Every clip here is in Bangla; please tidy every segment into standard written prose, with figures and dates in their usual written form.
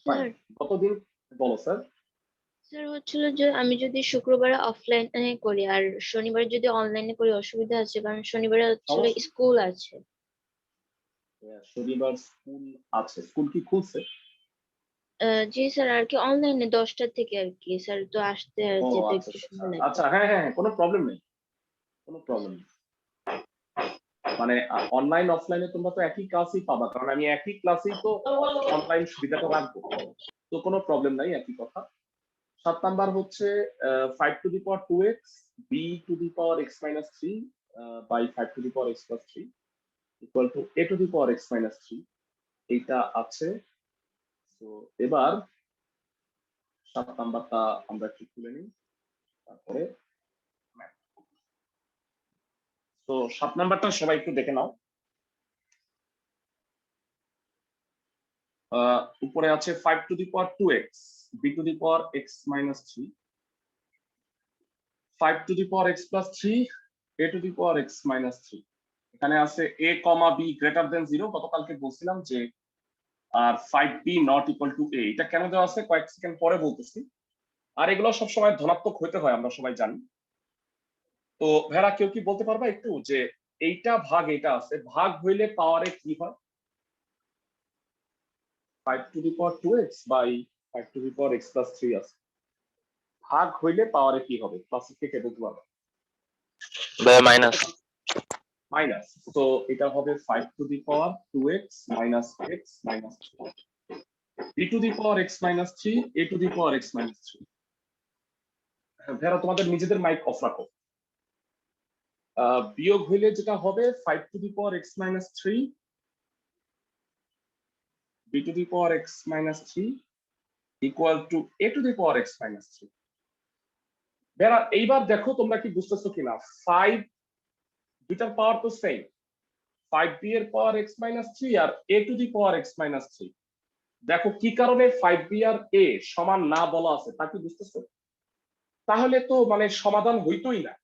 ফাইন, স্যার কতদিন? বলো স্যার। স্যার হচ্ছিল যে আমি যদি শুক্রবারে অফলাইনে করি আর শনিবার যদি অনলাইনে করি অসুবিধা আছে, কারণ শনিবারে হচ্ছিল সমস্যা নেই। স্কুল আছে। শনিবার স্কুল আছে, স্কুল কি খুলছে? জি স্যার, আর কি অনলাইনে 10টা থেকে আর কি স্যার, তো আসতে আর ও যেতে আচ্ছা একটু আচ্ছা আচ্ছা সময় লাগবে। আচ্ছা, হ্যাঁ হ্যাঁ হ্যাঁ, কোনো প্রবলেম নেই, কোনো প্রবলেম নেই। মানে অনলাইন অফলাইনে তোমরা তো একই ক্লাসই পাবা, কারণ আমি একই ক্লাসেই তো অনলাইন সুবিধাটা রাখবো, তো কোনো প্রবলেম নাই, একই কথা। 7 নাম্বার হচ্ছে 5^2x b^(x-3) by 5^(x+3) equal to a^(x-3). এইটা আছে। তো এবার 7 নাম্বারটা আমরা একটু তুলে নিই, তারপরে তো 7 নাম্বারটা সবাই একটু দেখে নাও। উপরে আছে 5^2x b^(x-3) 5^(x+3) a^(x-3). এখানে আছে a, b > 0। গতকালকে বলছিলাম যে আর 5b not equal two a, এটা কেন দেওয়া আছে কয়েক সেকেন্ড পরে বলতেছি। আর এগুলো সবসময় ধনাত্মক হইতে হয়, আমরা সবাই জানি। তো ভেড়া, কেউ কি বলতে পারবা একটু যে এইটা ভাগ এটা আছে, ভাগ হইলে পাওয়ারে কি হয়? 5^2x বাই 5^(x+3) আছে, ভাগ হইলে পাওয়ারে কি হবে? ক্লাসে কে বলতে পারবা? মাইনাস। মাইনাস, তো এটা হবে 5^2x minus x minus 3 b^(x-3) a^(x-3). ভেড়া, তোমাদের নিজেদের মাইক অফ রাখো। বিয়োগ হইলে যেটা হবে 5^(x-3) b^(x-3) equal to a^(x-3). ভেড়া, এইবার দেখো তোমরা কি বুঝতেছো কিনা। 5 দুটার পাওয়ার তো সেম, 5b এর পাওয়ার x-3 আর a^(x-3). দেখো কি কারণে 5b আর a সমান না বলা আছে তা কি বুঝতেছো? তাহলে তো মানে সমাধান হইতোই না।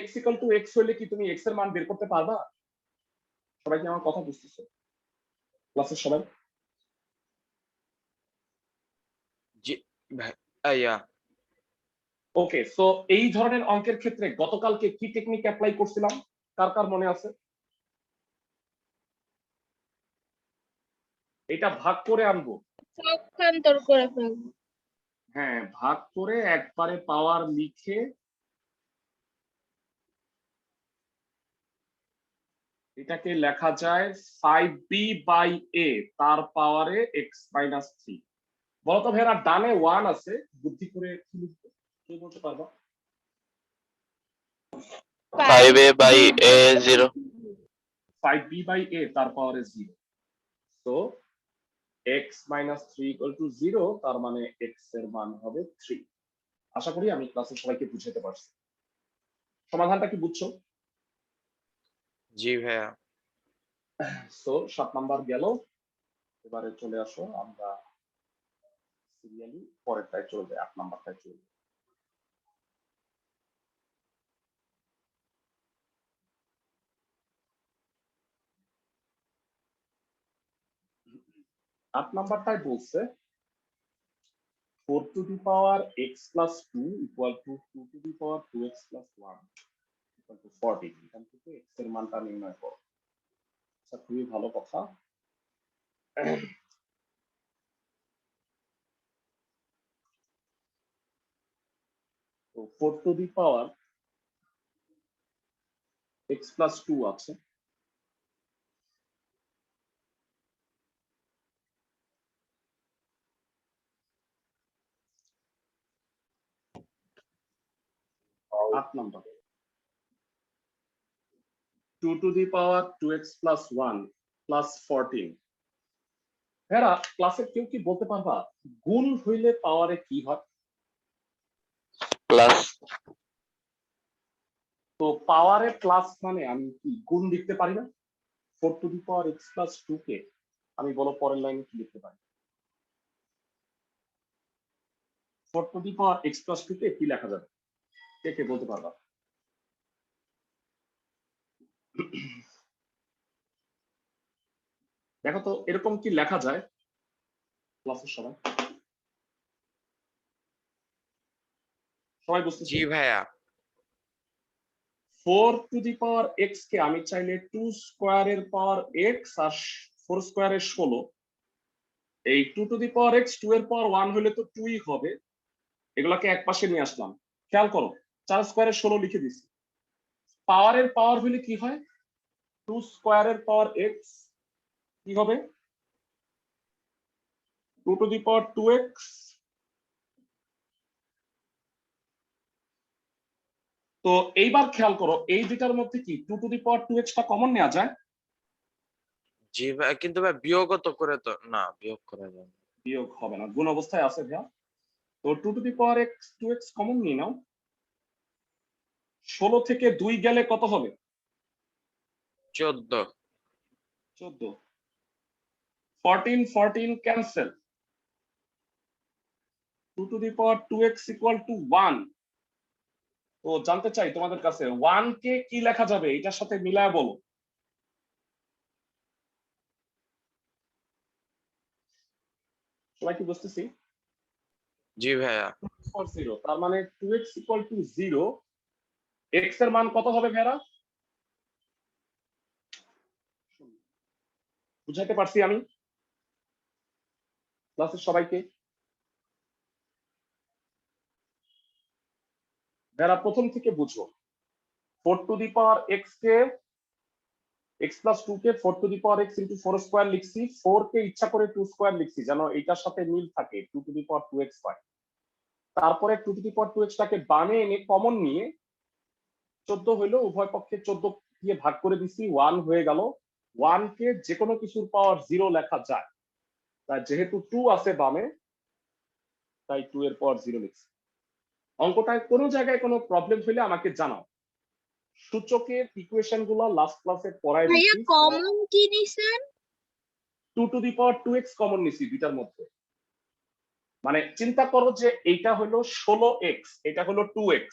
x ইকুয়াল টু x হইলে কি তুমি x এর মান বের করতে পারবা? সবাই কি আমার কথা বুঝতেছো ক্লাসের সবাই? জি ভাইয়া। ওকে, সো এই ধরনের অঙ্কের ক্ষেত্রে গতকালকে কি টেকনিক অ্যাপ্লাই করছিলাম, কার কার মনে আছে? এটা ভাগ করে আনবো। পক্ষান্তর করে ফেলবো। হ্যাঁ, ভাগ করে একবারে পাওয়ার লিখে এটাকে লেখা যায় 5b বাই a তার পাওয়ারে x-3। বলতো ভেড়া, ডানে 1 আছে, বুদ্ধি করে কি লিখবে, কে বলতে পারবা? 5a by a 0। 5b by a তার পাওয়ারে 0, তো x-3 ইকুয়াল টু 0, তার মানে x এর মান হবে 3। আশা করি আমি ক্লাসে সবাইকে বুঝাতে পারছি। সমাধানটা কি বুঝছো? জি ভাইয়া। সো 7 নাম্বার গেল। এবারে চলে আসো, আমরা সিরিয়ালি পরেরটায় চলে যাই, 8 নাম্বারটায় চলে যাই। 8 নাম্বারটায় বলছে 4^(x+2) equal to 2^(2x+1) equal to 14। এখান থেকে x এর মানটা নির্ণয় করো। আচ্ছা, খুবই ভালো কথা। তো 4^(x+2) আছে, আট নাম্বার 2^2x+1 প্লাস 14। হ্যাঁ, ক্লাসের কেউ কি বলতে পারবা গুণ হইলে পাওয়ারে কি হয়? প্লাস। তো পাওয়ারে প্লাস মানে আমি কি গুণ লিখতে পারি না? 4^(x+2) কে আমি বলো পরের লাইনে কি লিখতে পারি? 4^(x+2) কে কি লেখা যাবে, কে কে বলতে পারবা? দেখো তো এরকম কি লেখা যায়। ক্লাসের সবাই সবাই বুঝতেছি? জি ভাইয়া। 4 টু দি পাওয়ার এক্স কে আমি চাইলে 2 স্কোয়ারের পাওয়ার এক্স আর 4 স্কোয়ারের 16, এই 2 টু দি পাওয়ার এক্স 2 এর পাওয়ার 1 হলে তো 2ই হবে, এগুলাকে এক পাশে নিয়ে আসলাম। খেয়াল করো 4 স্কোয়ারের 16 লিখে দিছি। পাওয়ারের পাওয়ার হলে কি হয়, 2 স্কোয়ারের পাওয়ার এক্স কি হবে 2 টু দি পাওয়ার 2x। তো এইবার খেয়াল করো এই দুটার মধ্যে কি 2 টু দি পাওয়ার 2x টা কমন নেওয়া যায়? জি ভাই, কিন্তু ভাই বিয়োগও তো করে তো না, বিয়োগ করা যাবে না। বিয়োগ হবে না, গুণ অবস্থায় আছে ভাইয়া। তো 2 to the power x 2x common নিয়ে নাও। 16 থেকে 2 গেলে কত হবে? 14। 14। 14 14 cancel. 2 to the power 2x equal to 1। তো জানতে চাই তোমাদের কাছে 1 কে কি লেখা যাবে এটার সাথে মিলায় বলো। সবাই কি বুঝতেছি? জি ভাইয়া। 0 তার মানে 2x ইকুয়াল টু 0, x এর মান কত হবে ভাইরা? বুঝাইতে পারছি আমি ক্লাসের সবাইকে? যারা প্রথম থেকে বুঝো 4 to the power x K x plus 2 K 4 to the power x into 4 square লিখছি, 4 কে ইচ্ছা করে 2 স্কয়ার লিখছি যেন এটার সাথে মিল থাকে 2 টু দি পাওয়ার 2x হয়। তারপরে 2 টু দি পাওয়ার 2x টাকে বামে এনে কমন নিয়ে 14 হইলো, উভয় পক্ষে 14 দিয়ে ভাগ করে দিছি, 1 হয়ে গেল। 1 কে যে কোনো কিছুর পাওয়ার 0 লেখা যায়, তাই যেহেতু 2 আছে বামে তাই 2 এর পাওয়ার 0 লিখছি। অঙ্কটায় কোনো জায়গায় কোনো প্রবলেম হলে আমাকে জানাও। সূচকের ইকুয়েশন গুলো লাস্ট ক্লাসে পড়ায় ভাইয়া দিছি। কমন কি নিছেন? 2 to the power 2x common নিছি দুইটার মধ্যে। মানে চিন্তা করো যে এইটা হলো 16x, এটা হলো 2x,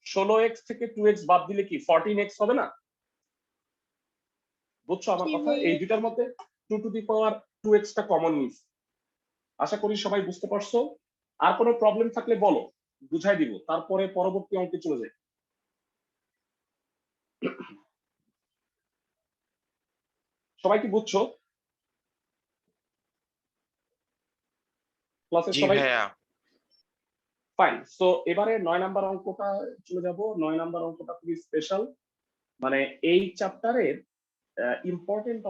16x থেকে 2x বাদ দিলে কি 14x হবে না? বুঝছো আমার জি কথা? ভাইয়া। এই দুইটার মধ্যে 2 টু দি পাওয়ার 2x টা কমন নিছি। আশা করি সবাই বুঝতে পারছো। আর কোনো প্রবলেম থাকলে বলো, বুঝাই দিব, তারপরে পরবর্তী অঙ্কে চলে যাই। সবাই কি বুঝছো ক্লাসের জি সবাই? ভাইয়া। ফাইন। সো এবারে 9 নাম্বার অঙ্কটা চলে যাব। 9 নাম্বার অঙ্কটা খুবই স্পেশাল, মানে এই চ্যাপ্টারের ইম্পর্টেন্ট।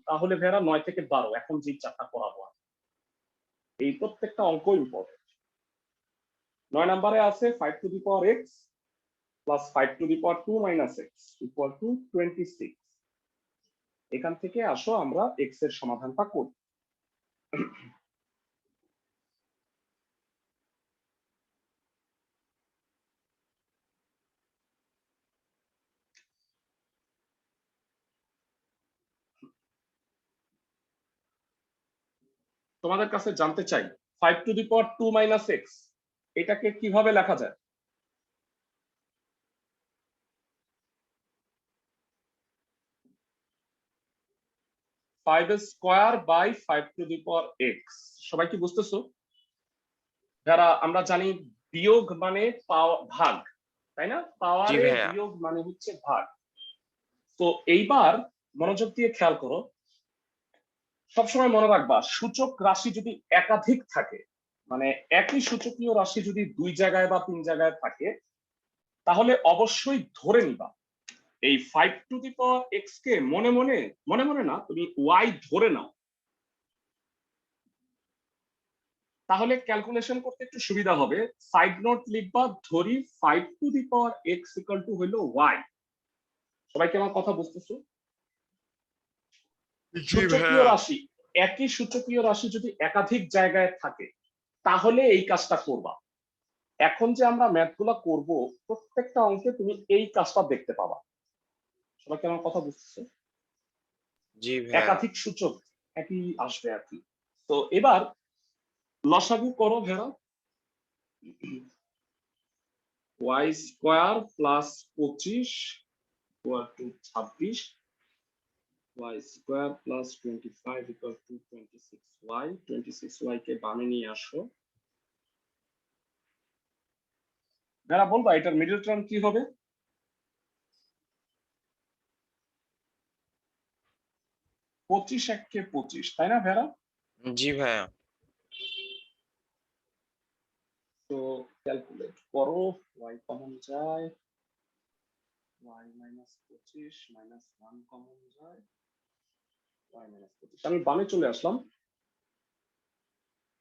তাহলে ভেরা 9 থেকে 12 এখন যে চ্যাপ্টার পড়াবো এই প্রত্যেকটা অঙ্ক ইম্পর্টেন্ট। 9 নম্বরে আছে 5 to the power x plus 5 to the power 2 minus x equal two 26। এখান থেকে আসো আমরা x এর সমাধানটা করি। তোমাদের কাছে জানতে চাই 5 to the power 2 minus x এটাকে কিভাবে লেখা যায়? Five square by 5 to the power x। সবাই কি বুঝতেছো? যারা আমরা জানি বিয়োগ মানে ভাগ, তাই না? জি পাওয়ারে ভাইয়া। বিয়োগ মানে হচ্ছে ভাগ। তো এইবার মনোযোগ দিয়ে খেয়াল করো, সবসময় মনে রাখবা সূচক রাশি যদি একাধিক থাকে, মানে একই সূচকীয় রাশি যদি 2 জায়গায় বা 3 জায়গায় থাকে, তাহলে অবশ্যই ধরে নিবা এই 5 টু দি পাওয়ার x কে মনে মনে, মনে মনে না, তুমি y ধরে নাও, তাহলে ক্যালকুলেশন করতে একটু সুবিধা হবে। সাইড নোট লিখবা, ধরি 5 to the power x equal two হলো y। সবাই কি আমার কথা বুঝতেছো? জি সূচকীয় ভাইয়া। রাশি, একই সূচকীয় রাশি যদি একাধিক জায়গায় থাকে তাহলে এই কাজটা করবা। এখন যে আমরা ম্যাথগুলো করব প্রত্যেকটা অঙ্কে তুমি এই কাজটা দেখতে পাবা। সবাই কি আমার কথা বুঝতেছো? জি ভাইয়া। একাধিক সূচক একই আসবে আর কি। তো এবার লসাগু করো ভেড়া। y square plus 25 equal to 26 y square plus 25 equal to 26y 26y কে বামে নিয়ে আসো। যারা বলবা এটার মিডল টার্ম কি হবে? পঁচিশ একে 25, তাই না ভেড়া? জি ভাইয়া। তো ক্যালকুলেট করো, y কমন যায়, y মাইনাস 25 মাইনাস 1 কমন যায়, y মাইনাস 25। আমি বামে চলে আসলাম।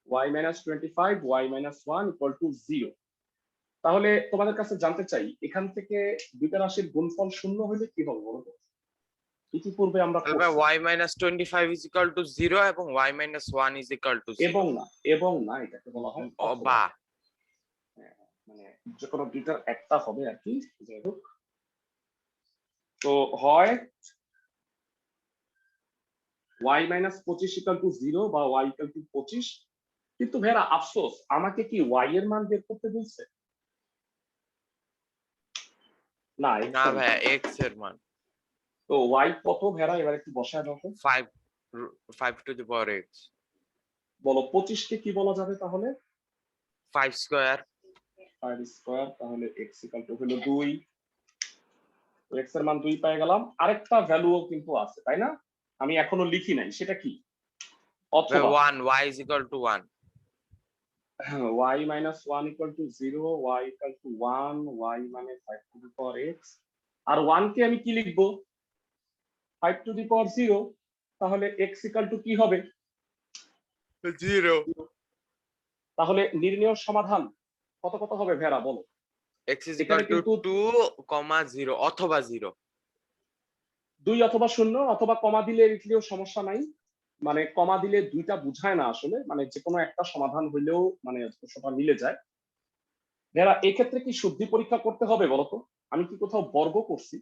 y minus 25 y minus 1 equal to 0। তাহলে তোমাদের কাছে জানতে চাই এখান থেকে দুইটা রাশির গুণফল শূন্য হলে কি হবে বলো তো? ইতিপূর্বে আমরা তাহলে ভাই y minus 25 is equal to 0 এবং y minus 1 is equal to 0 এবং না এটাকে বলা হয় অথবা। বা হ্যাঁ, মানে যে কোনো দুইটার একটা হবে আর কি, যাই হোক। তো হয় y মাইনাস 25 ইকুয়াল টু 0 বা y ইকুয়াল টু 25। কিন্তু ভেরা আফসোস, আমাকে কি y এর মান বের করতে বলছে? না, x না এর মান। ভাইয়া x এর মান তো y কত ভেরা, এবার একটু বসায় দাও তো। 5 to the power x বলো 25 কে কি বলা যাবে তাহলে? 5 স্কয়ার 5 স্কয়ার, তাহলে x ইকুয়াল টু হলো 2। তো x এর মান 2 পেয়ে গেলাম। আরেকটা ভ্যালুও কিন্তু আছে, তাই না? আমি এখনো লিখি নাই, সেটা কি? অথবা 1 y is equal to 1 y minus 1 equal to 0, y equal to 1, y মানে 5 to the power x। আর 1 কে আমি কি লিখবো? 5 to the power 0। তাহলে x equal to কি হবে? 0 তাহলে নির্ণয় সমাধান কত কত হবে ভেরা বলো? x is এখানে equal to কিন্তু 2, 0 অথবা 0 2 অথবা 0 অথবা কমা দিলে লিখলেও সমস্যা নাই। মানে কমা দিলে দুইটা বুঝায় না আসলে, মানে যে কোনো একটা সমাধান হইলেও মানে প্রশ্নটা মিলে যায়। ভেরা এক্ষেত্রে কি শুদ্ধি পরীক্ষা করতে হবে বলতো? আমি কি কোথাও বর্গ করছি?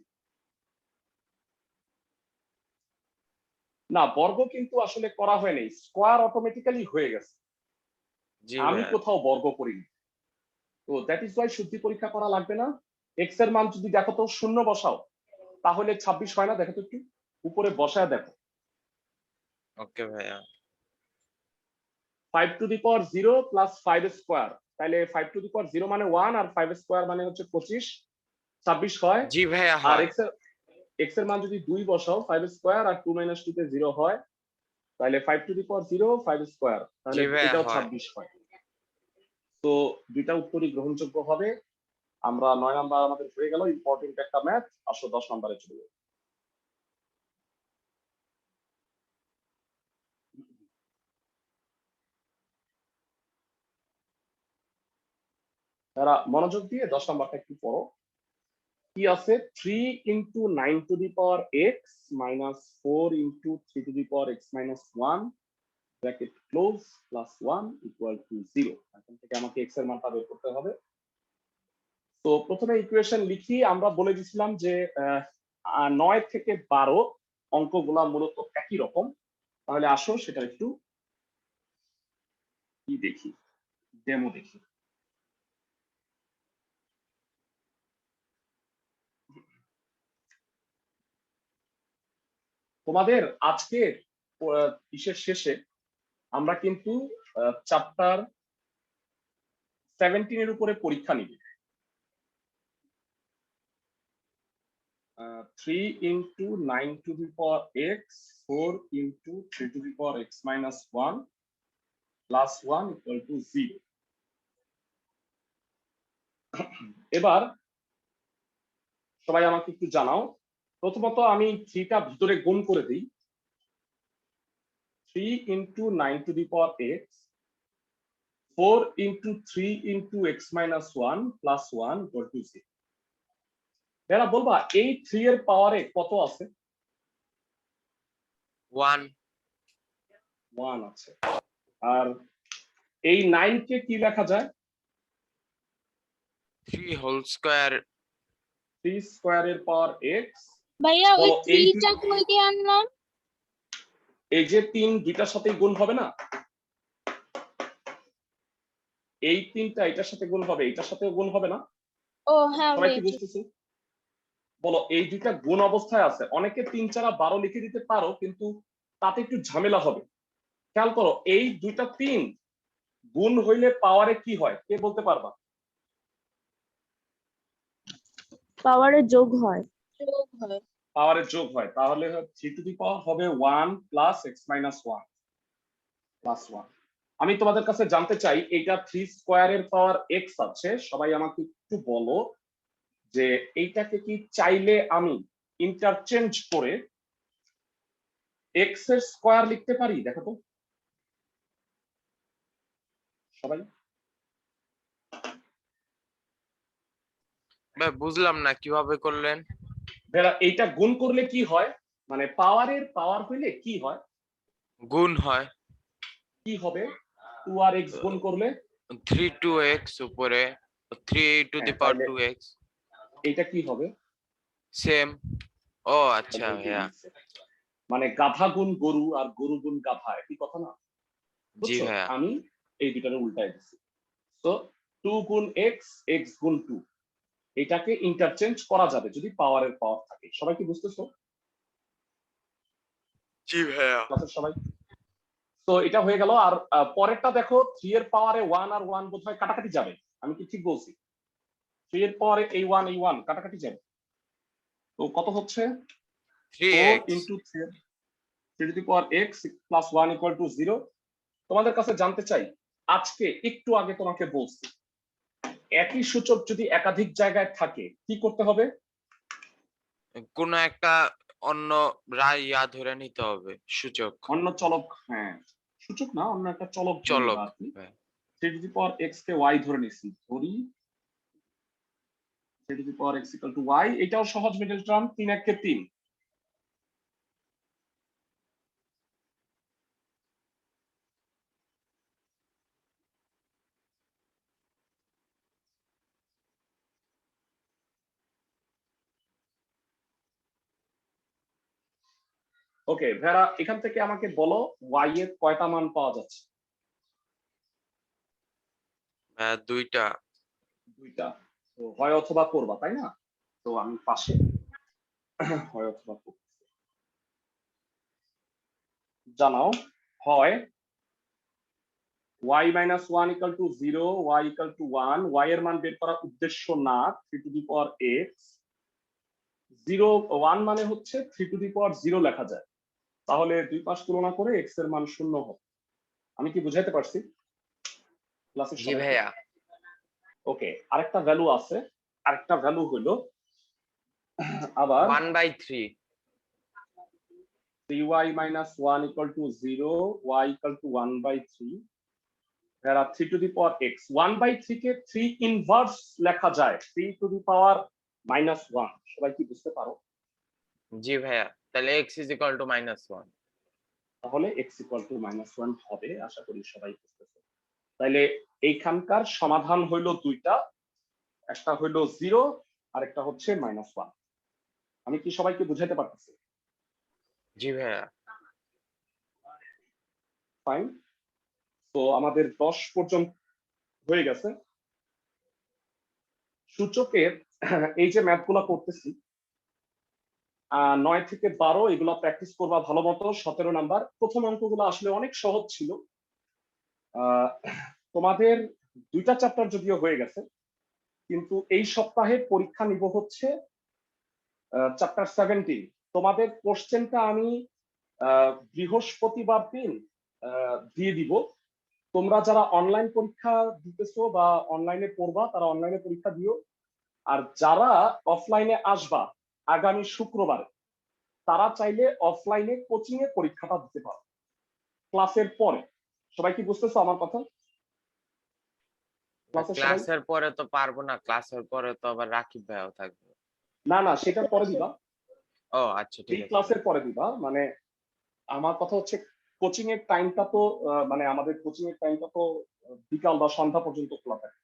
না, বর্গ কিন্তু আসলে করা হয়নি, স্কোয়ার অটোমেটিক্যালি হয়ে গেছে। জি আমি ভাইয়া কোথাও বর্গ করিনি। তো দ্যাট ইজ ওয়াই শুদ্ধি পরীক্ষা করা লাগবে না। এক্স এর মান যদি দেখো তো শূন্য বসাও, তাহলে 26 হয় না? দেখো তো একটু উপরে বসায় দেখো। ওকে ভাইয়া 5 to the power 0 plus 5 square, তাহলে 5 টু দি পাওয়ার 0 মানে 1 আর 5 স্কোয়ার মানে হচ্ছে 25, 26 হয়। জি ভাইয়া আর হয় এক্স এর মান যদি 2 বসাও, 5 স্কোয়ার আর 2 মাইনাস 2 তে 0 হয়, তাহলে 5 টু দি পাওয়ার 0 5 স্কোয়ার, তাহলে জি ভাইয়া এটাও হয় 26 হয়। তো দুইটা উত্তরই গ্রহণযোগ্য হবে। আমরা 9 নাম্বার আমাদের হয়ে গেল, ইম্পর্টেন্ট একটা ম্যাথ। আসো 10 নাম্বারে চলে যাই। তারা মনোযোগ দিয়ে 10 নাম্বারটা একটু পড়ো। কি আছে? 3 into 9 two the power x minus 4 into 3 to the power x minus 1 bracket close plus 1 equal to 0। এখন থেকে আমাকে এক্স এর মানটা বের করতে হবে। তো প্রথমে ইকুয়েশন লিখি। আমরা বলে দিছিলাম যে 9 থেকে 12 অঙ্কগুলা মূলত একই রকম। তাহলে আসো সেটা একটু কি দেখি, ডেমো দেখি। তোমাদের আজকের ইসের শেষে আমরা কিন্তু চ্যাপ্টার 17 এর উপরে পরীক্ষা নিব। 3 into 9 two the power x 4 into 3 to the power x minus 1 plus 1 equal to 0। এবার সবাই আমাকে একটু জানাও। প্রথমত আমি 3টা ভিতরে গুণ করে দিই। 3 into 9 two the power x 4 into 3 into x minus 1 plus 1 equal to 0। এরা বলবা এই 3 এর পাওয়ারে কত আছে? 1 1 আছে। আর এই 9 কে কি লেখা যায়? 3 হোল স্কয়ার 3 স্কয়ারের পাওয়ার এক্স। ভাইয়া ওই বলো এই থ্রিটা কই দিয়ে আনলাম? এই যে 3 দুইটার সাথেই গুণ হবে না? এই 3টা এটার সাথে গুণ হবে, এটার সাথেও গুণ হবে না? ও হ্যাঁ সবাই কি হয়েছে। বুঝতেছে? বলো এই দুইটা গুণ অবস্থায় আছে, অনেকে 3 4 12 লিখে দিতে পারো, কিন্তু তাতে একটু ঝামেলা হবে। খেয়াল করো এই দুইটা 3 গুণ হইলে পাওয়ারে কি হয় কে বলতে পারবা? পাওয়ারে যোগ হয়। পাওয়ারে যোগ হয়, তাহলে 3 টু দি পাওয়ার হবে 1 প্লাস এক্স মাইনাস 1 প্লাস 1। আমি তোমাদের কাছে জানতে চাই এইটা 3 স্কয়ারের পাওয়ার এক্স আছে, সবাই আমাকে একটু বলো যে এইটাকে কি চাইলে আমি ইন্টারচেঞ্জ করে এক্স এর স্কয়ার লিখতে পারি? দেখো তো সবাই। ভাই বুঝলাম না কিভাবে করলেন। বেড়া এইটা গুণ করলে কি হয়, মানে পাওয়ারের পাওয়ার হইলে কি হয়, গুণ হয় কি হবে 2 আর এক্স গুণ করলে 3 2x উপরে 3 টু দি হ্যাঁ, পাওয়ার তাহলে 2x এইটা কি হবে? সেম। ও আচ্ছা ভাইয়া, মানে গাধা গুণ গরু আর গরু গুণ গাধা একই কথা না? জি বুঝছো? ভাইয়া। আমি এই দুটারে উল্টায় দিচ্ছি। তো 2 গুণ এক্স এক্স গুণ 2 এটাকে ইন্টারচেঞ্জ করা যাবে যদি পাওয়ারের পাওয়ার থাকে। সবাই কি বুঝতেছো? জি ভাইয়া। ক্লাসের সবাই? তো এটা হয়ে গেল। আর পরেরটা দেখো 3 এর পাওয়ারে 1 আর 1 বোধহয় কাটাকাটি যাবে, আমি কি ঠিক বলছি? 3 এর পাওয়ারে এই 1 কাটাকাটি যাবে, তো কত হচ্ছে 4 3x into 3 to the power x plus 1 equal to 0। তোমাদের কাছে জানতে চাই, আজকে একটু আগে তোমাকে বলছি একই সূচক যদি একাধিক জায়গায় থাকে কি করতে হবে? কোন একটা অন্য ইয়া ধরে নিতে হবে, সূচক অন্য চলক, হ্যাঁ সূচক না, অন্য একটা চলক ধরে চলক। নিবা আর কি। 3 টু দি পাওয়ার এক্স কে ওয়াই ধরে নিছি, ধরি 3 to the power x equal to y. এটাও সহজ মিডল টার্ম, 3 1 কে 3। ওকে ভেড়া, এখান থেকে আমাকে বলো ওয়াই এর কয়টা মান পাওয়া যাচ্ছে? দুইটা। দুইটা। তো হয় অথবা করবা তাই না? তো আমি পাশে হয় অথবা করতেছি। জানাও হয় y minus 1 equal to 0, y equal to 1, y এর মান বের করার উদ্দেশ্য না 3 to the power x, 0 1 মানে হচ্ছে 3 to the power 0 লেখা যায়, তাহলে দুই পাশ তুলনা করে x এর মান 0 হবে। আমি কি বুঝাইতে পারছি ক্লাসের জি সবাইকে? ভাইয়া। ওকে, আরেকটা ভ্যালু আছে, আরেকটা ভ্যালু হলো আবার 1/3 3y minus 1 equal to 0, y equal to 1/3, there are 3 to the power x। 1/3 K 3 inverse লেখা যায় 3 to the power minus 1। সবাই কি বুঝতে পারো? জি ভাইয়া, তাহলে x is equal to -1। তাহলে x equal to -1 হবে, আশা করি সবাই বুঝতেছে। তাইলে এইখানকার সমাধান হইলো দুইটা, একটা হইলো 0 আর একটা হচ্ছে -1। আমি কি সবাইকে বুঝাইতে পারতেছি? জি ভাইয়া। ফাইন। তো আমাদের 10 পর্যন্ত হয়ে গেছে। সূচকের এই যে ম্যাথগুলো করতেছি 9 থেকে 12 এগুলো প্র্যাকটিস করবা ভালো মতো। 17 নাম্বার প্রথম অঙ্কগুলো আসলে অনেক সহজ ছিল। তোমাদের দুইটা চ্যাপ্টার যদিও হয়ে গেছে, কিন্তু এই সপ্তাহে পরীক্ষা নিব হচ্ছে চ্যাপ্টার 17। তোমাদের কোশ্চেনটা আমি বৃহস্পতিবার দিন দিয়ে দিব। তোমরা যারা অনলাইন পরীক্ষা দিতেছো বা অনলাইনে পড়বা তারা অনলাইনে পরীক্ষা দিও, আর যারা অফলাইনে আসবা আগামী শুক্রবার তারা চাইলে অফলাইনে কোচিং এ পরীক্ষাটা দিতে পারো ক্লাসের পরে। সবাই কি বুঝতেছো আমার কথা? ক্লাসের সবাই? ক্লাসের পরে তো পারবো না, ক্লাসের পরে তো আবার রাকিব ভাইও থাকবে। না না, সেটার পরে দিবা, ও আচ্ছা ঠিক এই আছে। ক্লাসের পরে দিবা। মানে আমার কথা হচ্ছে কোচিং এর টাইমটা তো মানে আমাদের কোচিং এর টাইমটা তো বিকাল বা সন্ধ্যা পর্যন্ত খোলা থাকে,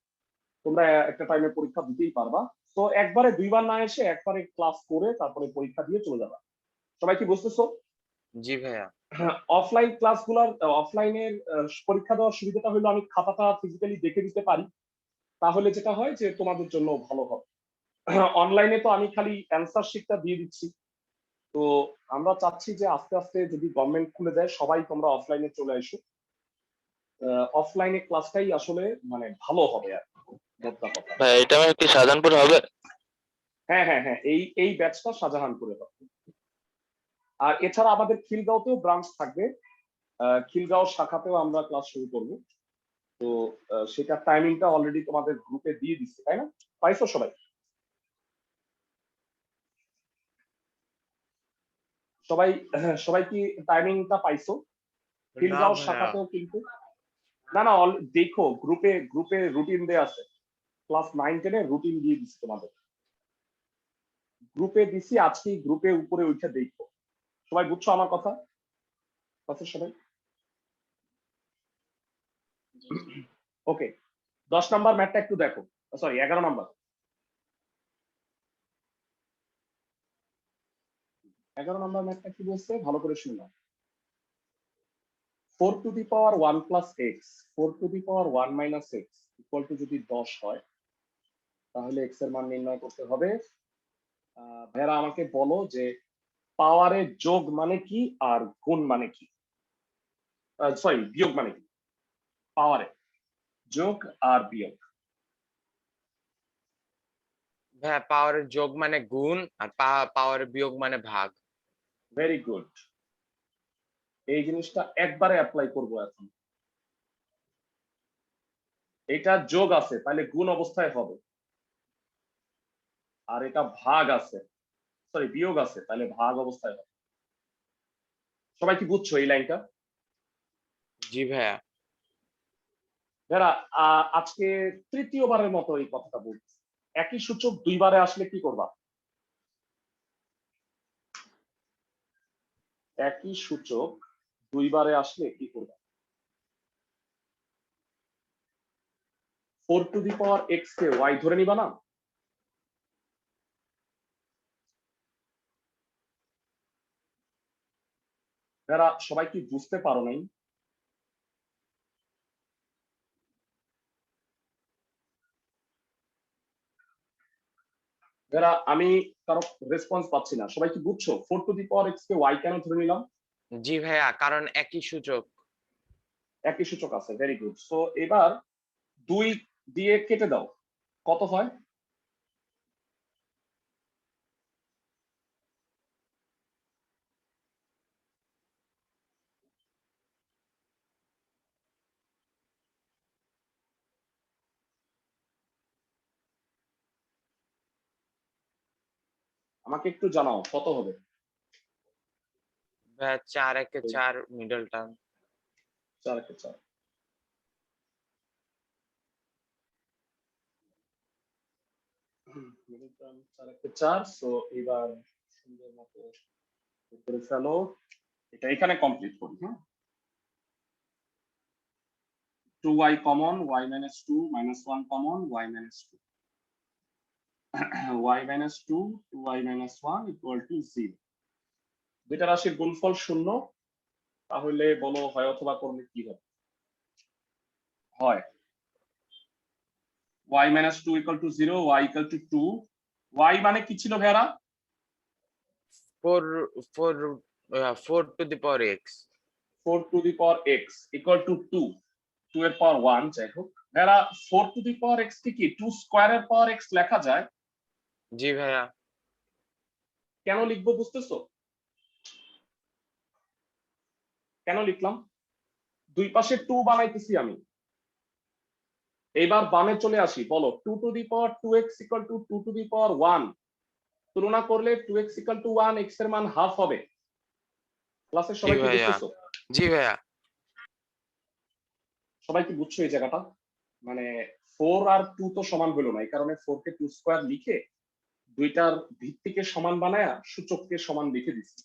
তোমরা একটা টাইমে পরীক্ষা দিতেই পারবা। তো একবারে দুইবার না এসে একবারে ক্লাস করে তারপরে পরীক্ষা দিয়ে চলে যাবা। সবাই কি বুঝতেছো? জি ভাইয়া। অফলাইন ক্লাসগুলোর অফলাইনের পরীক্ষা দেওয়ার সুবিধাটা হলো আমি খাতাটা ফিজিক্যালি দেখে দিতে পারি, তাহলে যেটা হয় যে তোমাদের জন্য ভালো হবে। অনলাইনে তো আমি খালি অ্যান্সার শিটটা দিয়ে দিচ্ছি। তো আমরা চাচ্ছি যে আস্তে আস্তে যদি গভর্নমেন্ট খুলে দেয় সবাই তোমরা অফলাইনে চলে আসো। অফলাইনে ক্লাসটাই আসলে মানে ভালো হবে আর মোদ্দা কথা। ভাই এটা আমার কি শাহজাহানপুর হবে? হ্যাঁ হ্যাঁ হ্যাঁ, এই ব্যাচটা শাহজাহানপুরে হবে। আর এছাড়া আমাদের খিলগাঁওতেও ব্রাঞ্চ থাকবে, খিলগাঁও শাখাতেও আমরা ক্লাস শুরু করব। তো সেটার টাইমিংটা অলরেডি তোমাদের গ্রুপে দিয়ে দিচ্ছে, তাই না? পাইছো সবাই? সবাই সবাই কি টাইমিংটা পাইছো? না খিলগাঁও ভাইয়া, শাখাতেও কিন্তু না না দেখো গ্রুপে রুটিন দেয়া আছে, ক্লাস 9-10 এর রুটিন দিয়ে দিচ্ছি তোমাদের গ্রুপে দিছি, আজকেই গ্রুপে উপরে উঠে দেখো। সবাই বুঝছো আমার কথা? পাচ্ছো সবাই? ওকে, 10 নাম্বার ম্যাথটা একটু দেখো, সরি 11 নাম্বার। 11 নাম্বার ম্যাথটা কি বলছে ভালো করে শুনলাম। 4 to the power 1 plus x 4 to the power 1 minus x equal two যদি 10 হয় তাহলে এক্স এর মান নির্ণয় করতে হবে। ভাইরা আমাকে বলো যে পাওয়ারের যোগ মানে কি আর গুণ মানে কি, সরি বিয়োগ মানে কি? পাওয়ারে যোগ আর বিয়োগ। ভাইয়া পাওয়ারের যোগ মানে গুণ আর পাওয়ারের বিয়োগ মানে ভাগ। ভেরি গুড, এই জিনিসটা একবারে অ্যাপ্লাই করব এখন। এটা যোগ আছে তাহলে গুণ অবস্থায় হবে, আর এটা ভাগ আছে, সরি বিয়োগ আছে তাহলে ভাগ অবস্থায় হবে। সবাই কি বুঝছো এই লাইনটা? জি ভাইয়া। যারা আজকে তৃতীয়বারের মতো এই কথাটা বলছি, একই সূচক দুইবারে আসলে কি করবা? একই সূচক দুইবারে আসলে কি করবা? 4 টু দি পাওয়ার এক্স কে ওয়াই ধরে নিবা না? যারা সবাই কি বুঝতে পারো নাই? যারা আমি কারো রেসপন্স পাচ্ছি না, সবাই কি বুঝছো 4 টু দি পাওয়ার এক্স কে ওয়াই কেন ধরে নিলাম? জি ভাইয়া, কারণ একই সূচক। একই সূচক আছে, ভেরি গুড। সো এবার 2 দিয়ে কেটে দাও, কত হয়? আমাকে একটু জানাও কত হবে। ভাইয়া 4 একে 4 মিডল টার্ম। 4 কে 4, সো এবার সুন্দর মতো করে ফেলো, এটা এখানে কমপ্লিট করি। হ্যাঁ, 2y common, y minus 2 minus 1 common, y minus 2 y minus 2 2y minus 1 equal to 0। দুইটা রাশির গুণফল শূন্য, তাহলে বলো হয় অথবা করলে কি হবে? হয় y minus 2 equal to 0, y equal to 2। y মানে কি ছিল ভেড়া? 4 to the power x. 4 to the power x equal to 2, 2 এর পাওয়ার 1 যাই হোক। ভেড়া 4 টু দি পাওয়ার x কে কি 2 স্কয়ারের পাওয়ার x লেখা যায়? জি ভাইয়া। কেন লিখবো বুঝতেছো? কেন লিখলাম? দুই পাশে 2 বানাইতেছি আমি। এইবার বামে চলে আসি, বলো 2 to the power 2x equal to 2 to the power 1 তুলনা করলে 2x ইকুয়াল টু 1, x এর মান হাফ হবে। ক্লাসে জি সবাই কি ভাইয়া। বুঝতেছো? জি ভাইয়া। সবাই কি বুঝছো এই জায়গাটা? মানে 4 আর 2 তো সমান হলো না, এই কারণে 4 কে 2 স্কয়ার লিখে দুইটার ভিত্তিকে সমান বানায়া সূচককে সমান লিখে দিচ্ছি।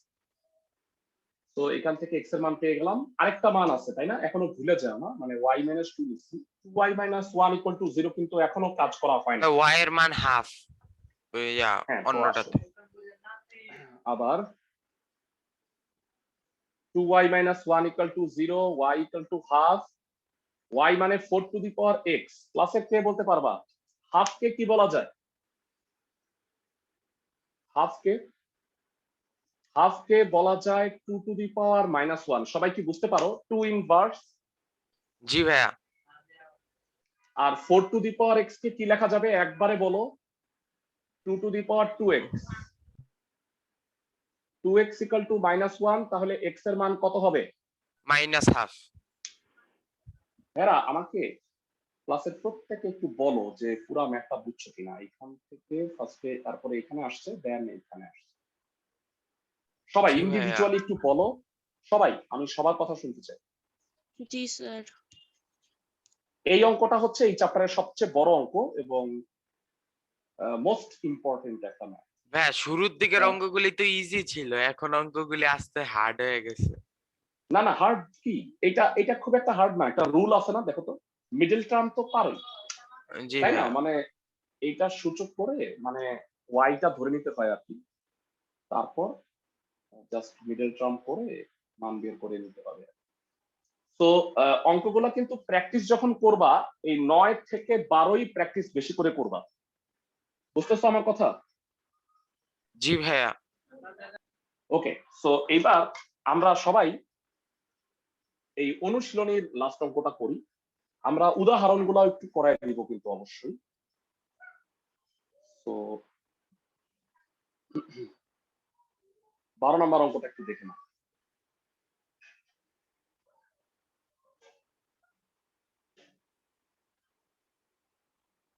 তো এখান থেকে x এর মান পেয়ে গেলাম। আরেকটা মান আছে তাই না, এখনো ভুলে যাও না, মানে y minus 2 লিখছি, 2y minus 1 equal to 0 কিন্তু এখনো কাজ করা হয় না। y এর মান হাফ হ্যাঁ, তো অন্যটাতে। আবার 2y minus 1 equal to 0, y equal to half, y মানে 4 টু দি পাওয়ার x। ক্লাসে কে বলতে পারবা হাফ কে কি বলা যায়? হাফকে বলা যায় 2 টু দি পাওয়ার -1। সবাই কি বুঝতে পারো 2 ইনভার্স? জি ভাইয়া। আর 4 টু দি পাওয়ার x কে কি লেখা যাবে একবারে বলো? 2 to the power 2x। 2x equal to -1, তাহলে x এর মান কত হবে? -1/2। এরা আমাকে ক্লাসের প্রত্যেকে একটু বলো যে পুরো ম্যাথটা বুঝছো কিনা। এখান থেকে ফার্স্টে, তারপরে এখানে আসছে, দেন এখানে আসছে। সবাই জি ভাইয়া। ইন্ডিভিজুয়ালি একটু বলো। সবাই, আমি সবার কথা শুনতে চাই। জি স্যার। এই অঙ্কটা হচ্ছে এই চ্যাপ্টারের সবচেয়ে বড় অঙ্ক এবং মোস্ট ইম্পর্টেন্ট একটা ম্যাথ। ভাইয়া শুরুর দিকের হ্যাঁ। অঙ্কগুলি তো ইজি ছিল, এখন অঙ্কগুলি আস্তে হার্ড হয়ে গেছে। না না, হার্ড কি? এটা খুব একটা হার্ড না। একটা রুল আছে না, দেখো তো, মিডল টার্ম তো পারো, জি তাই না? ভাইয়া। মানে এইটা সূচক করে মানে ওয়াইটা ধরে নিতে হয় আর কি, তারপর জাস্ট মিডল টার্ম করে মান বের করে নিতে হবে। তো অঙ্কগুলো কিন্তু প্র্যাকটিস যখন করবা, এই 9 থেকে 12ই প্র্যাকটিস বেশি করে করবা। বুঝতেছো আমার কথা? জি ভাইয়া। ওকে, সো এইবার আমরা সবাই এই অনুশীলনীর লাস্ট অঙ্কটা করি। আমরা উদাহরণগুলো একটু করাই দিব কিন্তু অবশ্যই। তো 12 নম্বর অঙ্কটা একটু দেখে নাও।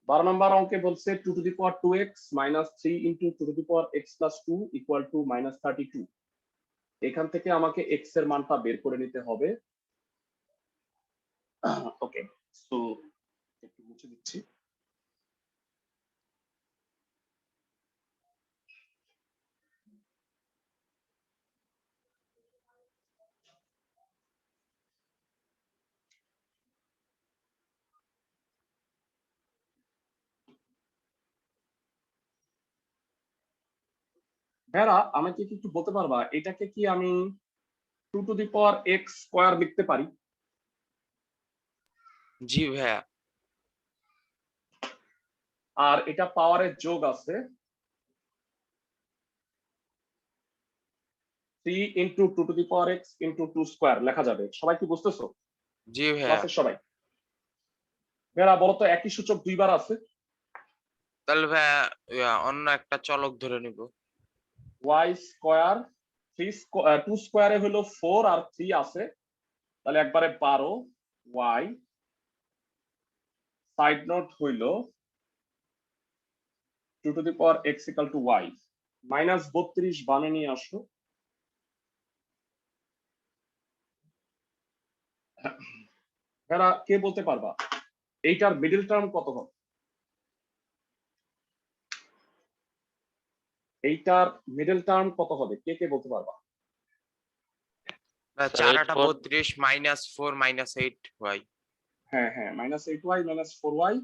12 নম্বর অঙ্কে বলছে 2 to the power 2x - 3 into 2 to the power x plus 2 equal to -32। এখান থেকে আমাকে x এর মানটা বের করে নিতে হবে। ওকে, সো একটু মুছে দিচ্ছি। ভেরা, আমাকে কি একটু বলতে পারবা এটাকে কি আমি 2 to the power x square লিখতে পারি? জি ভাইয়া। আর এটা পাওয়ারের যোগ আছে 3 into 2 to the power x into 2 square লেখা যাবে। সবাই কি বুঝতেছো? জি ভাইয়া। ক্লাসের সবাই ভেরা বলো তো, একই সূচক দুইবার আছে। তাহলে ভাইয়া অন্য একটা চলক ধরে নিব। y স্কয়ার 2 স্কয়ারে হলো 4 আর 3 আছে, তাহলে একবারে 12 y সাইড নোট হইল 2 to the power x equal two y। -32 বানিয়ে নিয়ে আসো। ভেরা, কে বলতে পারবা এইটার মিডল টার্ম কত হবে? এইটার মিডল টার্ম কত হবে? কে কে বলতে পারবা? 4 8 32 -4 -8y। হ্যাঁ হ্যাঁ, -8y -4y।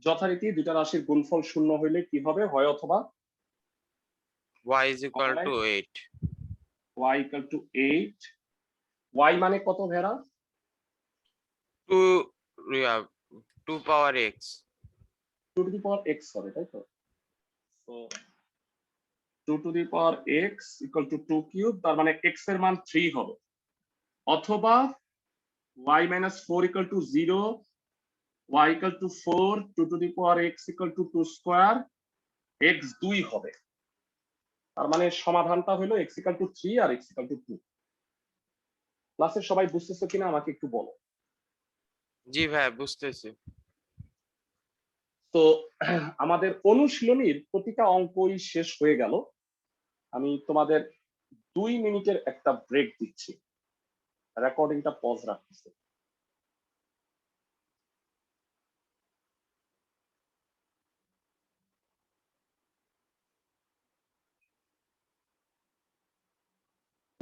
যথারীতি দুইটা রাশির গুণফল শূন্য হইলে কি হবে? হয় অথবা y is equal to 8। y equal to 8। y মানে কত ভেরা? 2 power x। 2 to the power x হবে, তাই তো? তো 2 to the power x equal to 2 cube, তার মানে x এর মান 3 হবে। অথবা y - 4 equal to 0, y equal to 4, 2 to the power x equal to 2 square, x 2 হবে। তার মানে সমাধানটা হলো x ইকুয়াল টু 3 আর x ইকুয়াল টু 2। ক্লাসের সবাই বুঝতেছো কিনা আমাকে একটু বলো। জি ভাইয়া বুঝতেছি। তো আমাদের অনুশীলনীর প্রতিটা অঙ্কই শেষ হয়ে গেল। আমি তোমাদের 2 মিনিটের একটা ব্রেক দিচ্ছি, রেকর্ডিংটা পজ রাখতেছি।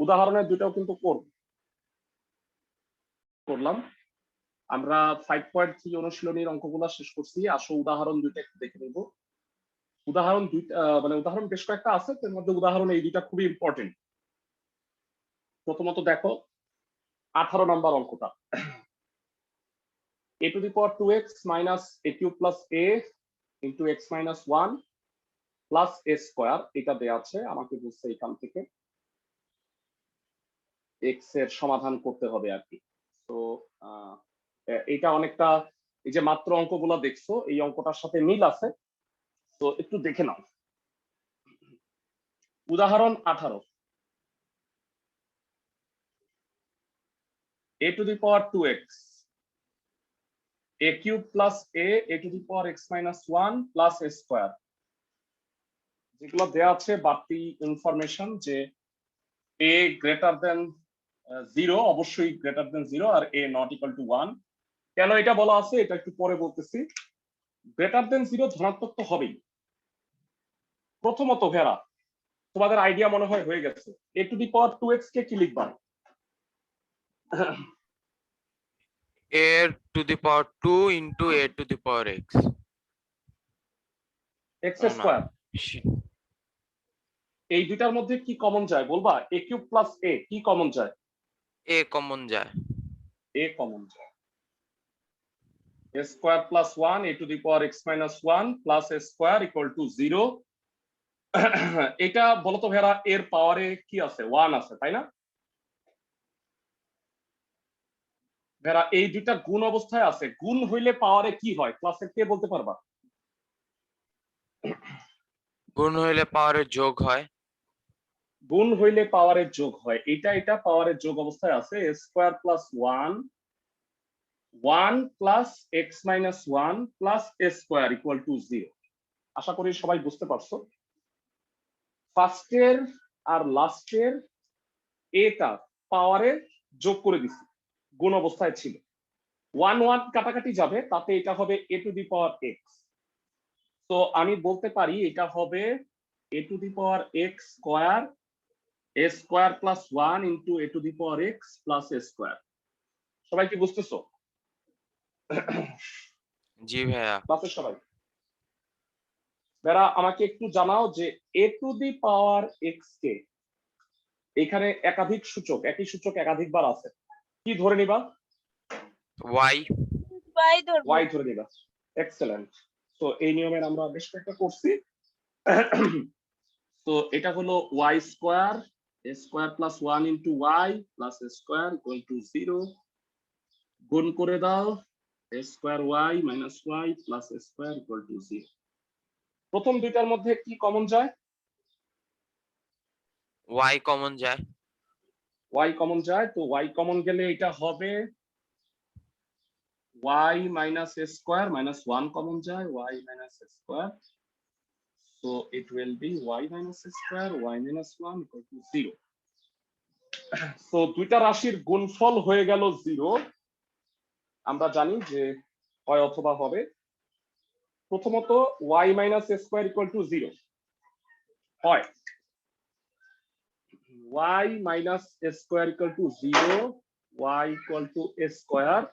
উদাহরণের দুটাও কিন্তু করলাম। আমরা 5.3 অনুশীলনীর অঙ্কগুলো শেষ করছি। আসো উদাহরণ দুইটা একটু দেখে নেব। উদাহরণ দুইটা মানে উদাহরণ বেশ কয়েকটা আছে, তার মধ্যে উদাহরণ এই দুইটা খুবই ইম্পর্টেন্ট। প্রথমত দেখো 18 নম্বর অঙ্কটা a to the power 2x minus a cube plus a into x minus 1 plus a square এটা দেয়া আছে আমাকে বুঝতে এখান থেকে x এর সমাধান করতে হবে আর কি। তো এটা অনেকটা এই যে মাত্র অঙ্কগুলো দেখছো এই অঙ্কটার সাথে মিল আছে, তো একটু দেখে নাও। উদাহরণ 18 a to the power 2x a cube plus a to the power x minus 1 plus a square যেগুলো দেয়া আছে বাড়তি ইনফরমেশন যে a গ্রেটার দেন 0 অবশ্যই গ্রেটার দেন 0 আর a নট ইকুয়াল টু 1। কেন এটা বলা আছে এটা একটু পরে বলতেছি। গ্রেটার দেন 0 ধনাত্মক তো হবেই। প্রথমত ভেরা তোমাদের আইডিয়া মনে হয় হয়ে গেছে, a to the power 2x কে কি লিখবা? a to the power 2 into a to the power x x square. এই দুইটার মধ্যে কি কমন যায় বলবা? a কিউব প্লাস a কি কমন যায়? a কমন যায়। a কমন যায়। a square plus 1 a to the power x minus 1 plus a square equal to 0। এটা বলতো ভেরা এর পাওয়ারে কি আছে? 1 আছে তাই না? ভেরা এই দুইটা গুণ অবস্থায় আছে, গুণ হইলে পাওয়ারে কি হয় ক্লাসে কে বলতে পারবা? গুণ হইলে পাওয়ারের যোগ হয়। গুণ হইলে পাওয়ারের যোগ হয়, এটা পাওয়ারের যোগ অবস্থায় আছে। a square plus 1 1 plus x minus 1 plus a square equal to 0। আশা করি সবাই বুঝতে পারছো। ফার্স্টের আর লাস্টের এটা পাওয়ারে যোগ করে দিছি, গুণ অবস্থায় ছিল। 1 1 কাটাকাটি যাবে, তাতে এটা হবে a two the power x। তো আমি বলতে পারি এটা হবে a two the power x square a square plus 1 into a two the power x plus a square. সবাই কি বুঝতেছো? জি ভাইয়া। ক্লাসের সবাই যারা আমাকে একটু জানাও যে a two the power x কে এখানে একাধিক সূচক, একই সূচক একাধিকবার আছে, কি ধরে নিবা? y y ধরে নিবা। এক্সেলেন্ট। তো এই নিয়মের আমরা বেশ কয়েকটা করছি। তো এটা হলো y square a square plus 1 into y plus a square equal to 0 গুণ করে দাও a square y minus y plus a square equal to 0। প্রথম দুইটার মধ্যে কি কমন যায়? y কমন যায়। y কমন যায়, তো y কমন গেলে এটা হবে y minus a square minus 1 common যায় y minus a square. So it will be y minus a square y minus 1 equal to 0. So দুইটা রাশির গুণফল হয়ে গেল 0। আমরা জানি যে হয় অথবা হবে। প্রথমত y minus a square equal to 0 হয় y minus a square equal to 0 y equal to a square।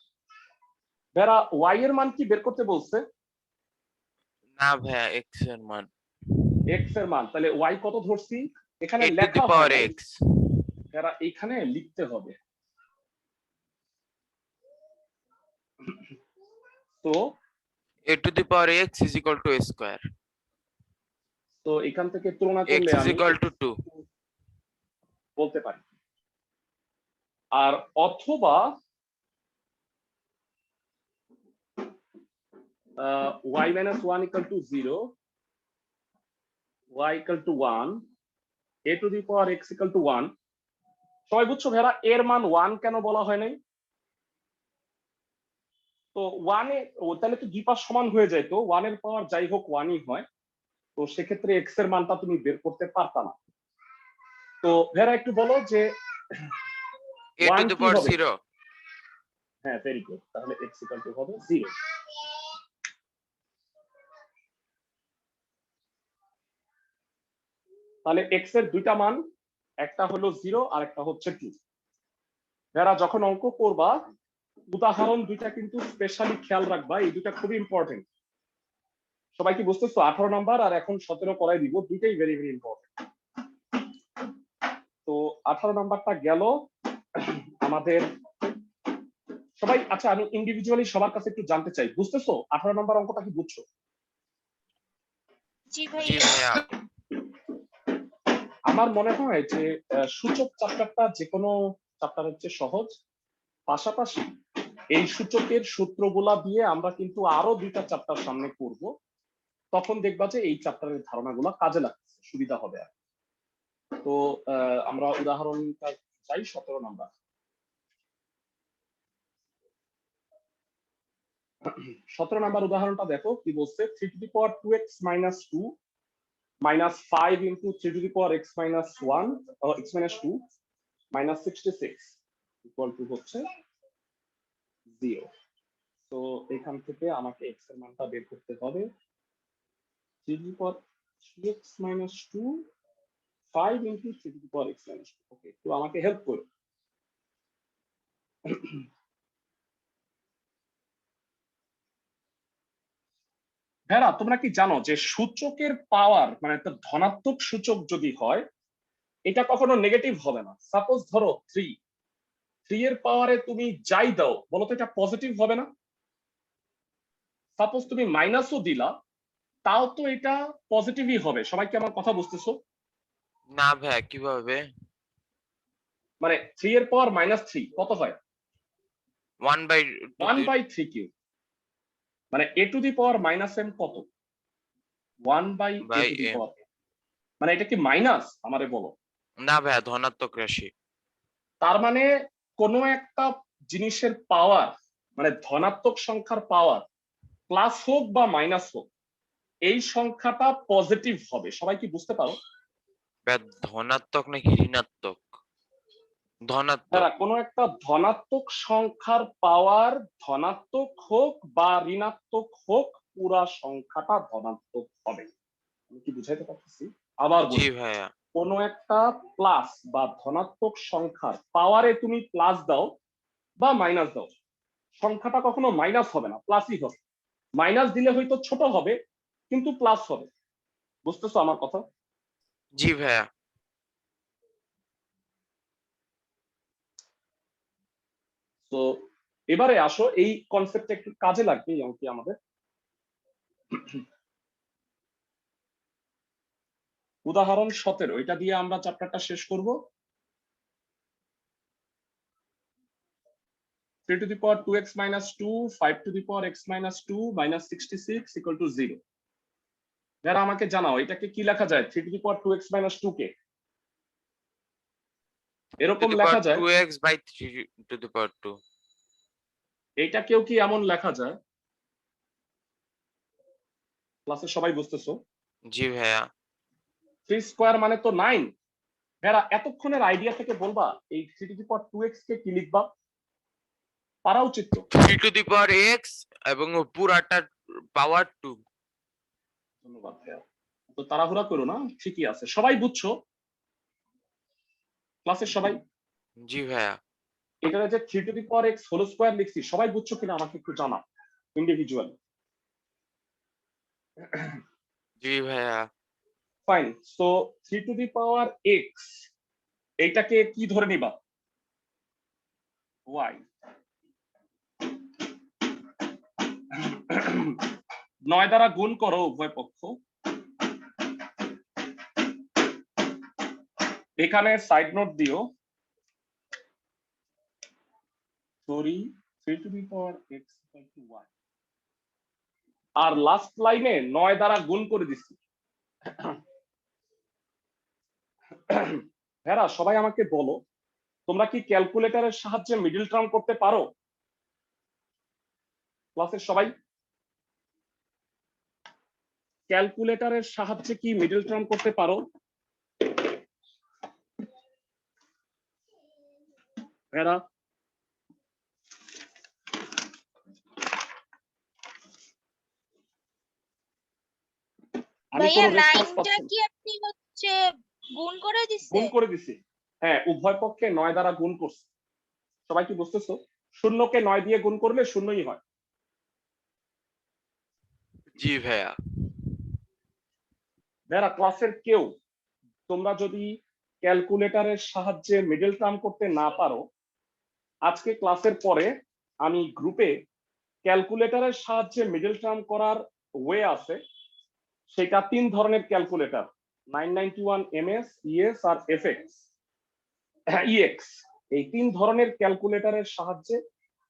যারা y এর মান কি বের করতে বলছে? না ভাইয়া x এর মান। x এর মান, তাহলে y কত ধরছি? এখানে a to the লেখা power হয় x যারা এখানে লিখতে হবে। তো a to the power x is equal to a square তো এখান থেকে তুলনা x করলে is আমি equal to 2 বলতে পারি। আর অথবা y minus 1 equal to 0 y equal to 1 a to the power x equal to 1। সবাই বুঝছো ভেরা এর মান 1 কেন বলা হয় নাই? তো 1 এ তাহলে তো দুই পাশ সমান হয়ে যায়, তো 1 এর পাওয়ার যাই হোক 1ই হয়, তো সেক্ষেত্রে x এর মানটা তুমি বের করতে পারতা না। তো ভেরা একটু বলো যে a to the power 0 হ্যাঁ ভেরি গুড, তাহলে x equal to হবে 0। তাহলে x এর দুইটা মান, একটা হলো 0 আর একটা হচ্ছে 2। যারা যখন অঙ্ক করবা উদাহরণ দুইটা কিন্তু স্পেশালি খেয়াল রাখবা, এই দুইটা খুবই ইম্পর্টেন্ট। সবাই কি বুঝতেছো? 18 নাম্বার আর এখন 17 করাই দিব, দুইটাই ভেরি ভেরি ইম্পর্টেন্ট। তো 18 নাম্বারটা গেল আমাদের। সবাই আচ্ছা, আমি ইন্ডিভিজুয়ালি সবার কাছে একটু জানতে চাই, বুঝতেছো 18 নাম্বার অঙ্কটা কি বুঝছো? জি জি ভাইয়া। ভাইয়া। আমার মনে হয় যে সূচক চ্যাপ্টারটা যে কোনো চ্যাপ্টারের চেয়ে সহজ, পাশাপাশি এই সূচকের সূত্রগুলা দিয়ে আমরা কিন্তু আরো 2টা চ্যাপ্টার সামনে করব, তখন দেখবা যে এই চ্যাপ্টারের ধারণাগুলো কাজে লাগছে, সুবিধা হবে। আর তো আমরা উদাহরণটা চাই 17 নাম্বার। 17 নাম্বার উদাহরণটা দেখো কি বলছে, 3 to the power 2x minus 2 minus 5 into 3 to the power x minus 1 or x minus 2 minus 66 equal to হচ্ছে 0। তো এখান থেকে আমাকে x এর মানটা বের করতে হবে। 3 to the power 3x minus 2 5 into 3 to the power x minus 2। ওকে, তো আমাকে হেল্প করো। ভেরা, তোমরা কি জানো যে সূচকের পাওয়ার মানে একটা ধনাত্মক সূচক যদি হয় এটা কখনো নেগেটিভ হবে না। সাপোজ ধরো 3 এর পাওয়ারে তুমি যাই দাও বলো তো এটা পজিটিভ হবে না? সাপোজ তুমি মাইনাসও দিলা তাও তো এটা পজিটিভই হবে। সবাই কি আমার কথা বুঝতেছো? না ভাইয়া, কিভাবে? মানে 3 এর পাওয়ার -3 কত হয়? 1/3 কিউব। মানে a two the power -m কত? 1/a to the m। পাওয়ার। মানে এটা কি মাইনাস আমারে বলো? না ভাইয়া, ধনাত্মক রাশি। তার মানে কোনো একটা জিনিসের পাওয়ার মানে ধনাত্মক সংখ্যার পাওয়ার প্লাস হোক বা মাইনাস হোক এই সংখ্যাটা পজিটিভ হবে। সবাই কি বুঝতে পারো? ভাইয়া, ধনাত্মক নাকি ঋণাত্মক? ধনাত্মক। তারা কোনো একটা ধনাত্মক সংখ্যার পাওয়ার ধনাত্মক হোক বা ঋণাত্মক হোক পুরা সংখ্যাটা ধনাত্মক হবে। আমি কি বুঝাইতে পারতেছি? আবার জি বলি, ভাইয়া। কোনো একটা প্লাস বা ধনাত্মক সংখ্যার পাওয়ারে তুমি প্লাস দাও বা মাইনাস দাও, সংখ্যাটা কখনো মাইনাস হবে না, প্লাসই হবে। মাইনাস দিলে হয়তো ছোট হবে কিন্তু প্লাস হবে। বুঝতেছো আমার কথা? জি ভাইয়া। তো এবারে আসো, এই কনসেপ্টটা একটু কাজে লাগবে এই অঙ্কে আমাদের। উদাহরণ 17, এটা দিয়ে আমরা চ্যাপ্টারটা শেষ করব। 3 to the power 2x minus 2 5 to the power x minus 2 minus 66 equal to 0। যারা আমাকে জানাও এটাকে কি লেখা যায়? 3 to the power 2x minus 2 কে এরকম লেখা যায়। 2x by 3 to the power 2। এইটাকেও কি এমন লেখা যায়? ক্লাসে সবাই বুঝতেছো? জি ভাইয়া। 3 স্কয়ার মানে তো 9। যারা এতক্ষণের আইডিয়া থেকে বলবা এই 3 to the power 2x কে কি লিখবা? পারা উচিত তো। 3 to the power x এবং পুরাটা পাওয়ার 2। ধন্যবাদ ভাইয়া। তো তাড়াহুড়া করো না, ঠিকই আছে। সবাই বুঝছো? ক্লাসের সবাই? জি ভাইয়া। এখানে যে 3 to the power x whole square লিখছি সবাই বুঝছো কিনা আমাকে একটু জানা ইন্ডিভিজুয়াল। জি ভাইয়া। Fine. So 3 to the power x এইটাকে কি ধরে নিবা? y। 9 দ্বারা গুণ করো উভয় পক্ষ। এখানে সাইড নোট দিও, sorry 3 to the power x equal to y। আর লাস্ট লাইনে 9 দ্বারা গুণ করে দিচ্ছি। হ্যাঁ, সবাই আমাকে বলো তোমরা কি ক্যালকুলেটরের সাহায্যে মিডল টার্ম করতে পারো? ক্লাসের সবাই ক্যালকুলেটরের সাহায্যে কি মিডল টার্ম করতে পারো? হ্যাঁ, আমি ভাইয়া কোনো রেসপন্স 9টা পাচ্ছি না। কি আপনি হচ্ছে গুণ করে গুণ দিছেন? করে দিছি। হ্যাঁ, উভয় পক্ষে 9 দ্বারা গুণ করছি। সবাই কি বুঝতেছো? শূন্যকে 9 দিয়ে গুণ করলে শূন্যই হয়। জি ভাইয়া। যারা ক্লাসের কেউ তোমরা যদি ক্যালকুলেটরের সাহায্যে মিডল টার্ম করতে না পারো, আজকে ক্লাসের পরে আমি গ্রুপে ক্যালকুলেটরের সাহায্যে মিডল টার্ম করার ওয়ে আছে। সেটা 3 ধরনের ক্যালকুলেটর, 991 MS, ES আর FX EX। এই 3 ধরনের ক্যালকুলেটরের সাহায্যে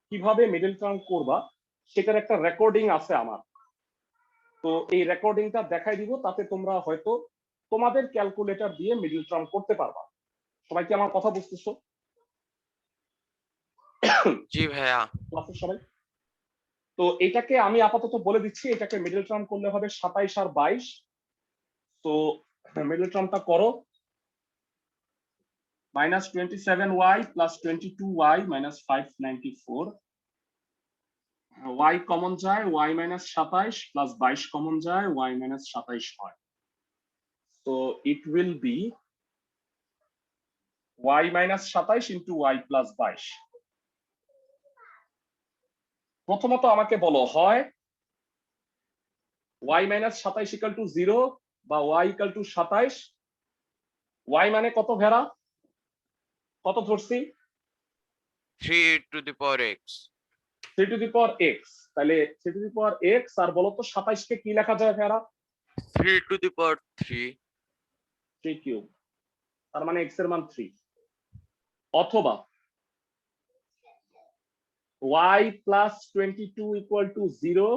কিভাবে মিডল টার্ম করবা সেটার একটা রেকর্ডিং আছে আমার। তো এই রেকর্ডিংটা দেখাই দিব, তাতে তোমরা হয়তো তোমাদের ক্যালকুলেটর দিয়ে মিডল টার্ম করতে পারবা। সবাই কি আমার কথা বুঝতেছো? জি ভাইয়া। ক্লাসের সবাই? তো এটাকে আমি আপাতত বলে দিচ্ছি, এটাকে মিডল টার্ম করলে হবে 27 আর 22। তো মিডল টার্মটা করো। -27y + 22y - 594, y কমন যায়, y - 27 + 22 কমন যায়, y - 27 হয়। So it will be y - 27 × y + 22। প্রথমত আমাকে বলো, হয় y - 27 = 0 বা y = 27। y মানে কত ভেড়া? কত ধরছি? 3 to the power x। 3 to the power x। তাহলে 3 টু দি পাওয়ার x, আর বলো তো 27 কে কি লেখা যায় ভেড়া? 3 to the power 3। 3 কিউব। তার মানে x এর মান 3। অথবা y + 22 = 0,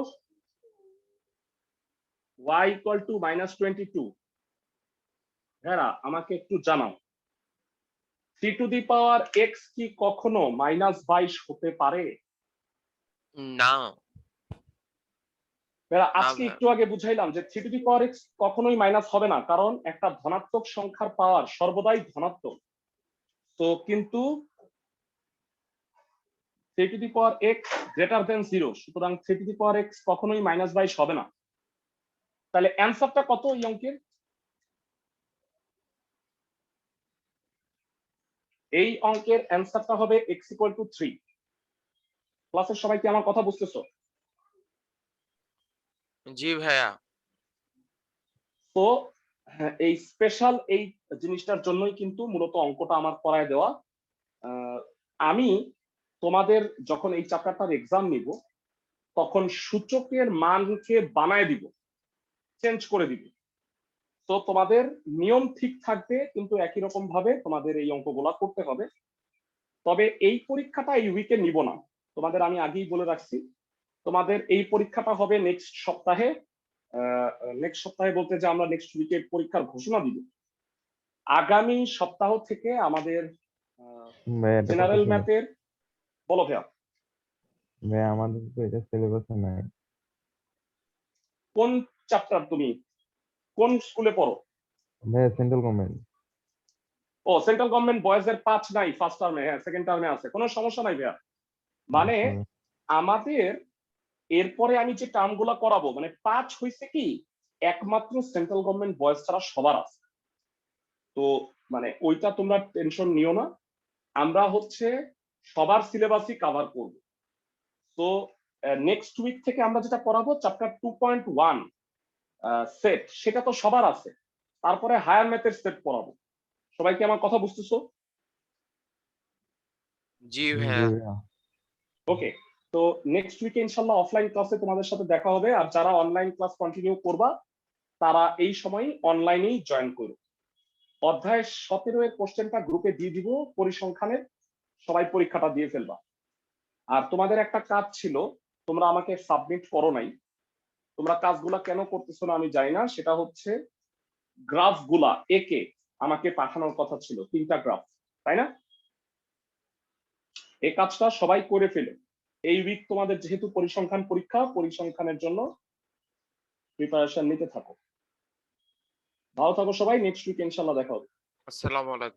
y = -22। ভেড়া আমাকে একটু জানাও, 3 টু দি পাওয়ার x কি কখনো -22 হতে পারে? না। ভেড়া না আজকে ভাইয়া। একটু আগে বুঝাইলাম যে 3 টু দি পাওয়ার x কখনোই মাইনাস হবে না, কারণ একটা ধনাত্মক সংখ্যার পাওয়ার সর্বদাই ধনাত্মক। তো কিন্তু 3 to the power x greater than 0, সুতরাং 3 টু দি পাওয়ার x কখনোই -22 হবে না। তাহলে অ্যানসারটা কত এই অঙ্কের? এই অঙ্কের অ্যানসারটা হবে x = 3। ক্লাসের সবাই কি আমার কথা বুঝতেছো? জি ভাইয়া। তো এই স্পেশাল এই জিনিসটার জন্যই কিন্তু মূলত অঙ্কটা আমার করায় দেওয়া। আমি তোমাদের যখন এই চ্যাপ্টারটার এক্সাম নিব, তখন সূচকের মানকে বানায় দিব, চেঞ্জ করে দিব। তো তোমাদের নিয়ম ঠিক থাকবে, কিন্তু একই রকম ভাবে তোমাদের এই অঙ্কগুলা করতে হবে। তবে এই পরীক্ষাটা এই উইকে নিব না, তোমাদের আমি আগেই বলে রাখছি। তোমাদের এই পরীক্ষাটা হবে নেক্সট সপ্তাহে। নেক্সট সপ্তাহে বলতে যে আমরা নেক্সট উইকে পরীক্ষার ঘোষণা দিব। আগামী সপ্তাহ থেকে আমাদের জেনারেল ম্যাথের, বলো ভাইয়া। ভাই আমাদের তো এটা সিলেবাসে নাই। কোন চ্যাপ্টার তুমি কোন স্কুলে পড়ো? ভাই সেন্ট্রাল গভর্নমেন্ট। ও, সেন্ট্রাল গভর্নমেন্ট বয়েজের 5 নাই ফার্স্ট টার্মে, হ্যাঁ সেকেন্ড টার্মে আছে, কোনো সমস্যা নাই ভাইয়া। মানে আমাদের এরপরে আমি যে টার্মগুলো করাবো, মানে 5 হইছে কি একমাত্র সেন্ট্রাল গভর্নমেন্ট বয়েজ ছাড়া সবার আছে। তো মানে ওইটা তোমরা টেনশন নিও না, আমরা হচ্ছে সবার সিলেবাসই কভার করব। তো নেক্সট উইক থেকে আমরা যেটা করাবো চ্যাপ্টার 2.1 সেট, সেটা তো সবার আছে। তারপরে হায়ার ম্যাথের সেট পড়াবো। সবাই কি আমার কথা বুঝতেছো? জি ভাইয়া। ওকে, তো নেক্সট উইকে ইনশাল্লাহ অফলাইন ক্লাসে তোমাদের সাথে দেখা হবে। আর যারা অনলাইন ক্লাস কন্টিনিউ করবা, তারা এই সময় অনলাইনেই জয়েন করো। অধ্যায় 17 এর কোশ্চেনটা গ্রুপে দিয়ে দিব পরিসংখ্যানের, সবাই পরীক্ষাটা দিয়ে ফেলবা। আর তোমাদের একটা কাজ ছিল, তোমরা আমাকে সাবমিট করো নাই। তোমরা কাজগুলা কেন করতেছো না আমি জানি না। সেটা হচ্ছে গ্রাফ গুলা একে আমাকে পাঠানোর কথা ছিল, 3টা গ্রাফ, তাই না? এই কাজটা সবাই করে ফেলো। এই উইক তোমাদের যেহেতু পরিসংখ্যান পরীক্ষা, পরিসংখ্যানের জন্য প্রিপারেশন নিতে থাকো। ভালো থাকো সবাই, নেক্সট উইক ইনশাল্লাহ দেখা হবে। আসসালামু আলাইকুম।